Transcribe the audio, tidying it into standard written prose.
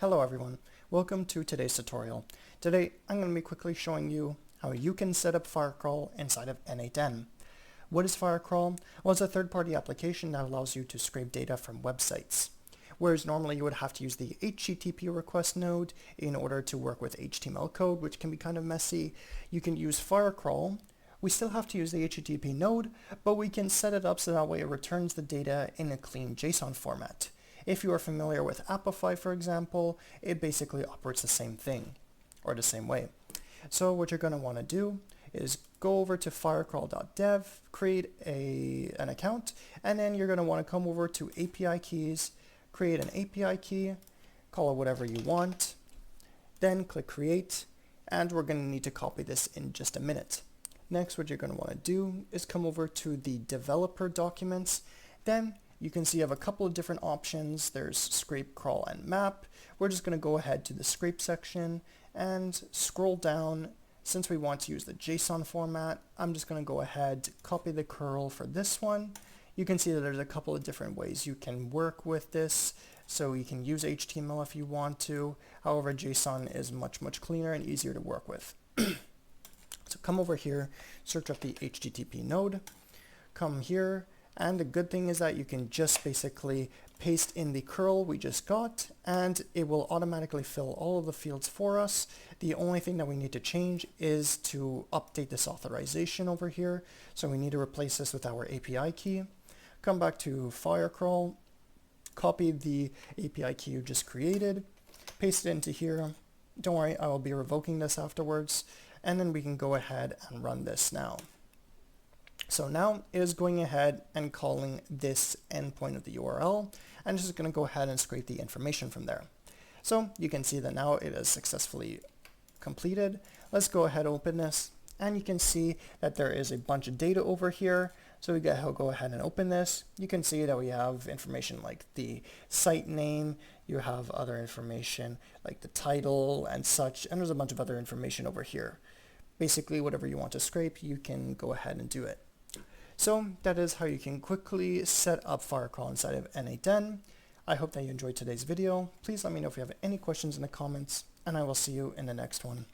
Hello everyone, welcome to today's tutorial. Today I'm going to be quickly showing you how you can set up Firecrawl inside of N8N. What is Firecrawl? Well, it's a third-party application that allows you to scrape data from websites. Whereas normally you would have to use the HTTP request node in order to work with HTML code, which can be kind of messy. You can use Firecrawl. We still have to use the HTTP node, but we can set it up so that way it returns the data in a clean JSON format. If you are familiar with Apify, for example, it basically operates the same thing, or the same way. So what you're going to want to do is go over to firecrawl.dev, create an account, and then you're going to want to come over to API keys, create an API key, call it whatever you want, then click create, and we're going to need to copy this in just a minute. Next, what you're going to want to do is come over to the developer documents, then you can see you have a couple of different options. There's scrape, crawl, and map. We're just going to go ahead to the scrape section and scroll down. Since we want to use the JSON format, I'm just going to go ahead, copy the curl for this one. You can see that there's a couple of different ways you can work with this. So you can use HTML if you want to. However, JSON is much cleaner and easier to work with. So come over here, search up the HTTP node, come here, and the good thing is that you can just basically paste in the curl we just got, and it will automatically fill all of the fields for us. The only thing that we need to change is to update this authorization over here. So we need to replace this with our API key. Come back to Firecrawl, copy the API key you just created, paste it into here. Don't worry, I will be revoking this afterwards, and then we can go ahead and run this now. So now it is going ahead and calling this endpoint of the URL, and just going to go ahead and scrape the information from there. So you can see that now it is successfully completed. Let's go ahead and open this, and you can see that there is a bunch of data over here. So we go ahead and open this. You can see that we have information like the site name, you have other information like the title and such, and there's a bunch of other information over here. Basically, whatever you want to scrape, you can go ahead and do it. So that is how you can quickly set up Firecrawl inside of N8N. I hope that you enjoyed today's video. Please let me know if you have any questions in the comments, and I will see you in the next one.